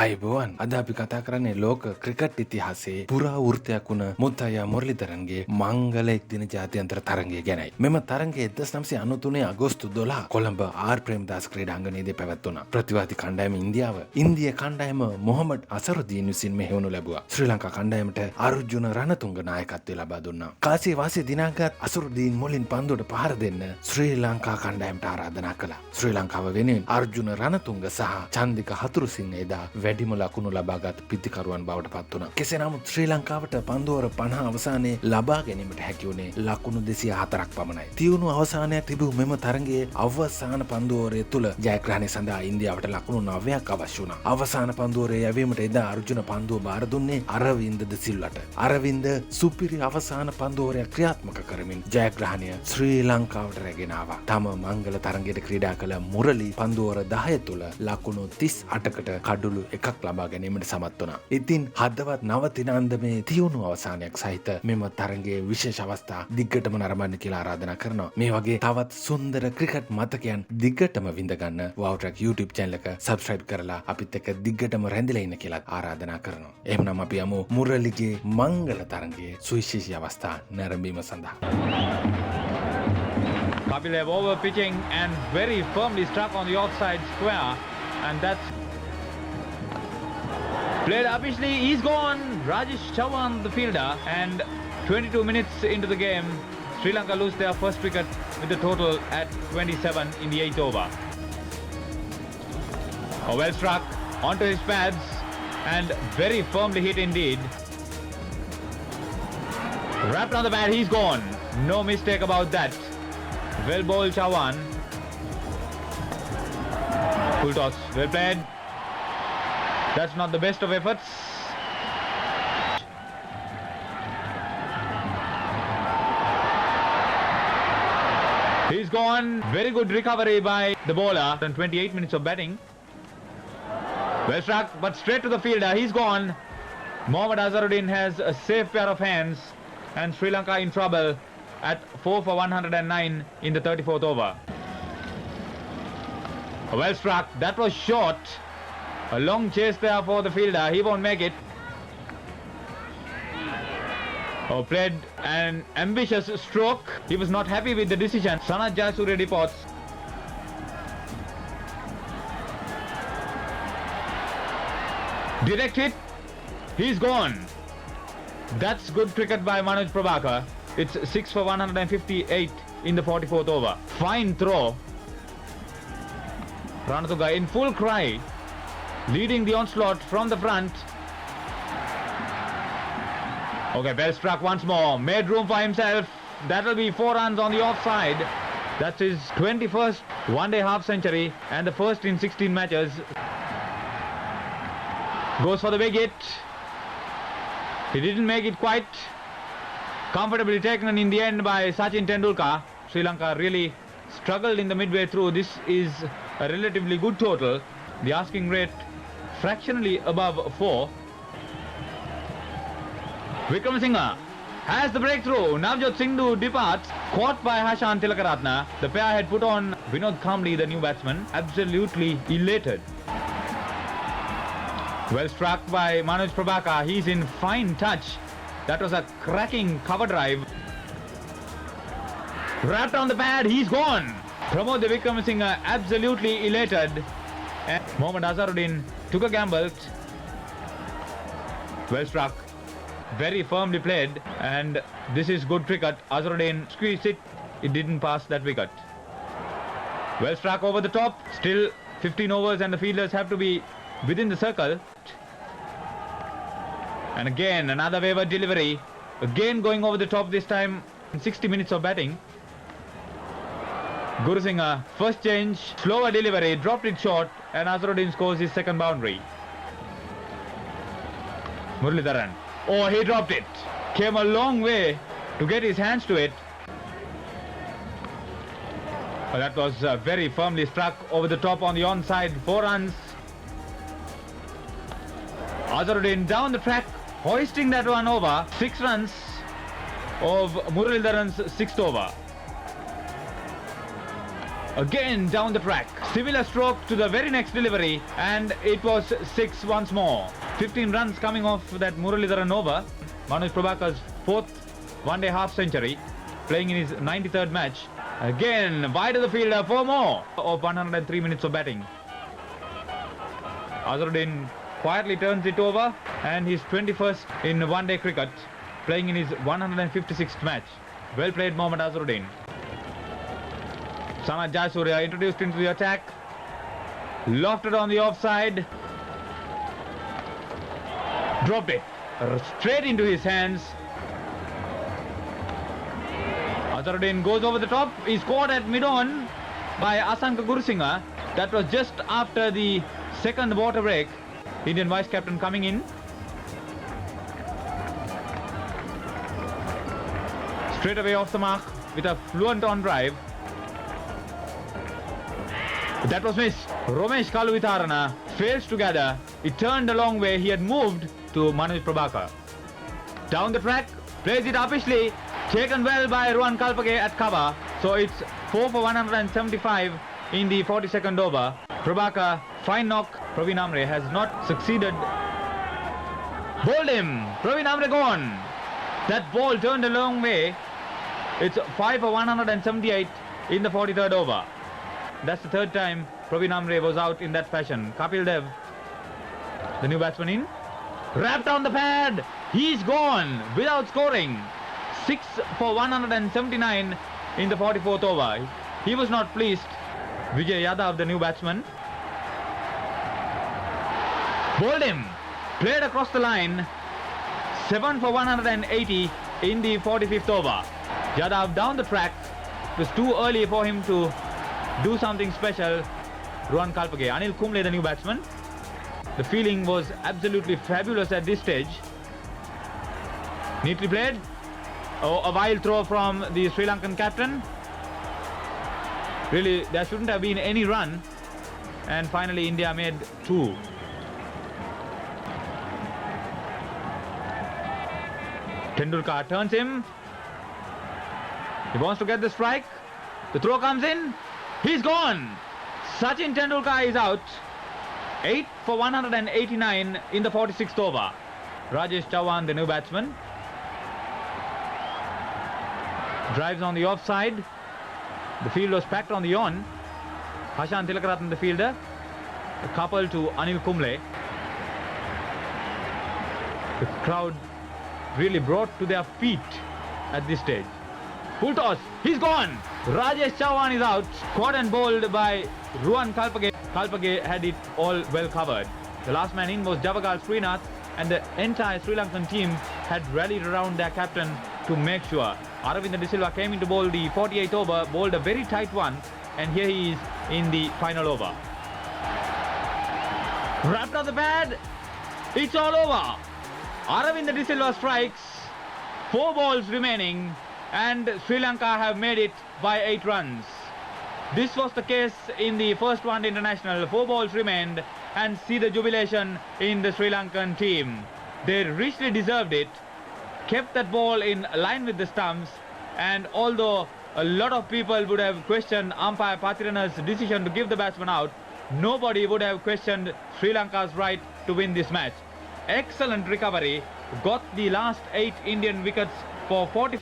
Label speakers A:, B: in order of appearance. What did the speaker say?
A: ආයිබෝවන් අද අපි කතා කරන්නේ ලෝක ක්‍රිකට් ඉතිහාසයේ පුරා වෘත්තයක් වුණ මුත්තයා මුරලිදරන්ගේ මංගල එක්දින ජාත්‍යන්තර තරගය ගැනයි. මෙම තරගය 1993 අගෝස්තු 12 කොළඹ ආර් ප්‍රේමදාස ක්‍රීඩාංගණයේදී පැවැත්වුණා. ප්‍රතිවාදී කණ්ඩායම ඉන්දියාව ඉන්දිය කණ්ඩායම මොහමඩ් අසරුද්දීන් විසින් මෙහෙවනු ලැබුවා. ශ්‍රී ලංකා කණ්ඩායමට අර්ජුන රණතුංග නායකත්වය ලබා දුන්නා. කාසිය වාසිය දිනාගත් අසරුද්දීන් මුලින් පන්දුවට පහර දෙන්න ශ්‍රී ලංකා කණ්ඩායමට ආරාධනා කළා. ශ්‍රී ලංකාව වෙනුවෙන් අර්ජුන රණතුංග සහ චන්දික හතුරුසිංහ එදා වැඩිම ලකුණු ලබාගත් පිතිකරුවන් බවට පත් වුණා. කෙසේ නමුත් ශ්‍රී ලංකාවට පන්දුවර 50 අවසානයේ ලබා ගැනීමට හැකි වුණේ ලකුණු 204ක් පමණයි. තියුණු අවසානයක් තිබූ මෙම තරගයේ අවසාන පන්දුවරය තුල ජයග්‍රහණය සඳහා ඉන්දියාවට ලකුණු 9ක් අවශ්‍ය වුණා. අවසාන පන්දුවරය යැවීමට එදා අර්ජුන පන්දුව බාර දුන්නේ අරවින්ද ද සිල්වට. අරවින්ද සුපිරි අවසාන පන්දුවරය ක්‍රියාත්මක කරමින් ජයග්‍රහණය ශ්‍රී ලංකාවට රැගෙන ආවා. තම මංගල තරගයට ක්‍රීඩා කළ මුරලි පන්දුවර 10 තුල ලකුණු 38කට කඩුළු එකක් ලබා ගැනීමට සමත් වුණා. ඉතින් හදවත් නවතින අන්දමේ තියුණු අවසානයක් සහිත මෙම තරගයේ විශේෂ අවස්ථා දිග්ගටම නරඹන්න කියලා ආරාධනා කරනවා. මේ වගේ තවත් සුන්දර ක්‍රිකට් මතකයන් දිග්ගටම විඳ ගන්න WowTrack YouTube channel එක subscribe කරලා අපිත් එක්ක දිග්ගටම රැඳිලා ඉන්න කියලා ආරාධනා කරනවා. එහෙමනම් අපි යමු මුරලිගේ මංගල තරගයේ සුවිශේෂී අවස්ථා නැරඹීම සඳහා.
B: Kapilev over pitching and very firmly struck on the offside square, and that's played upishly. He's gone. Rajesh Chavan, the fielder, and 22 minutes into the game, Sri Lanka lose their first wicket with the total at 27 in the 8th over. Oh, well struck onto his pads and very firmly hit indeed. Wrapped on the bat, he's gone. No mistake about that. Well bowled Chavan. Full toss, well played. That's not the best of efforts. He's gone. Very good recovery by the bowler. And 28 minutes of batting. Well struck, but straight to the fielder. He's gone. Mohammad Azharuddin has a safe pair of hands, and Sri Lanka in trouble at 4 for 109 in the 34th over. Well struck. That was short. A long chase there for the fielder. He won't make it. Oh, played an ambitious stroke. He was not happy with the decision. Sanath Jayasuriya reports. Direct hit. He's gone. That's good cricket by Manoj Prabhakar. It's 6 for 158 in the 44th over. Fine throw. Ranatunga in full cry, leading the onslaught from the front. Okay, well struck once more. Made room for himself. That'll be 4 runs on the offside. That's his 21st one-day half century and the first in 16 matches. Goes for the big hit. He didn't make it quite. Comfortably taken in the end by Sachin Tendulkar. Sri Lanka really struggled in the midway through. This is a relatively good total. The asking rate fractionally above 4. Wickramasinghe has the breakthrough. Navjot Singh departs, caught by Hashan Tilakaratne. The pair had put on Vinod Kambli, the new batsman, absolutely elated. Well struck by Manoj Prabhakar. He's in fine touch. That was a cracking cover drive. Wrapped on the pad, he's gone. Pramod Wickramasinghe absolutely elated. And Mohammad Azharuddin took a gamble. Well struck. Very firmly played. And this is good cricket. Azharuddin squeezed it. It didn't pass that wicket. Well struck over the top. Still 15 overs and the fielders have to be within the circle. And again another wayward delivery. Again going over the top, this time in 60 minutes of batting. Gurusinghe, first change, slower delivery, dropped it short, and Azharuddin scores his second boundary. Muralidharan. Oh, he dropped it. Came a long way to get his hands to it. Well, that was very firmly struck over the top on the onside. 4 runs. Azharuddin down the track, hoisting that one over. 6 runs of Muralidharan's 6th over. Again down the track. Similar stroke to the very next delivery, and it was 6 once more. 15 runs coming off that Muralidharan over. Manoj Prabhakar's fourth one-day half-century, playing in his 93rd match. Again, wide of the fielder for more of 103 minutes of batting. Azharuddin quietly turns it over, and he's 21st in one-day cricket, playing in his 156th match. Well played, Mohammad Azharuddin. Sanath Jayasuriya introduced into the attack. Lofted on the offside. Dropped it straight into his hands. Azharuddin goes over the top. He's caught at mid-on by Asanka Gurusingha. That was just after the second water break. Indian vice-captain coming in. Straight away off the mark with a fluent on drive. That was missed. Romesh Kaluvitharana fails to gather. It turned a long way. He had moved to Manoj Prabhakar. Down the track, plays it uppishly. Taken well by Ruan Kalpage at cover. So it's 4 for 175 in the 42nd over. Prabhakar, fine knock. Praveen Amre has not succeeded. Bowled him. Praveen Amre gone. That ball turned a long way. It's 5 for 178 in the 43rd over. That's the third time Praveen Amre was out in that fashion. Kapil Dev, the new batsman in. Wrapped on the pad. He's gone without scoring. 6 for 179 in the 44th over. He was not pleased. Vijay Yadav, the new batsman. Bowled him. Played across the line. 7 for 180 in the 45th over. Yadav down the track. It was too early for him to do something special. Ruan Kalpage. Anil Kumble, the new batsman. The feeling was absolutely fabulous at this stage. Neatly played. Oh, a wild throw from the Sri Lankan captain. Really, there shouldn't have been any run. And finally, India made 2. Tendulkar turns him. He wants to get the strike. The throw comes in. He's gone. Sachin Tendulkar is out. 8 for 189 in the 46th over. Rajesh Chauhan, the new batsman. Drives on the offside. The field was packed on the on. Hashan Tilakaratne, the fielder. A couple to Anil Kumble. The crowd really brought to their feet at this stage. Full toss. He's gone. Rajesh Chauhan is out. Caught and bowled by Ruan Kalpage. Kalpage had it all well covered. The last man in was Javagal Srinath, and the entire Sri Lankan team had rallied around their captain to make sure. Aravinda De Silva came in to bowl the 48th over, bowled a very tight one, and here he is in the final over. Wrapped on the pad. It's all over. Aravinda De Silva strikes. 4 balls remaining, and Sri Lanka have made it by 8 runs. This was the case in the first one international. 4 balls remained, and see the jubilation in the Sri Lankan team. They richly deserved it. Kept that ball in line with the stumps, and although a lot of people would have questioned umpire Pathirana's decision to give the batsman out, nobody would have questioned Sri Lanka's right to win this match. Excellent recovery. Got the last 8 Indian wickets for 40.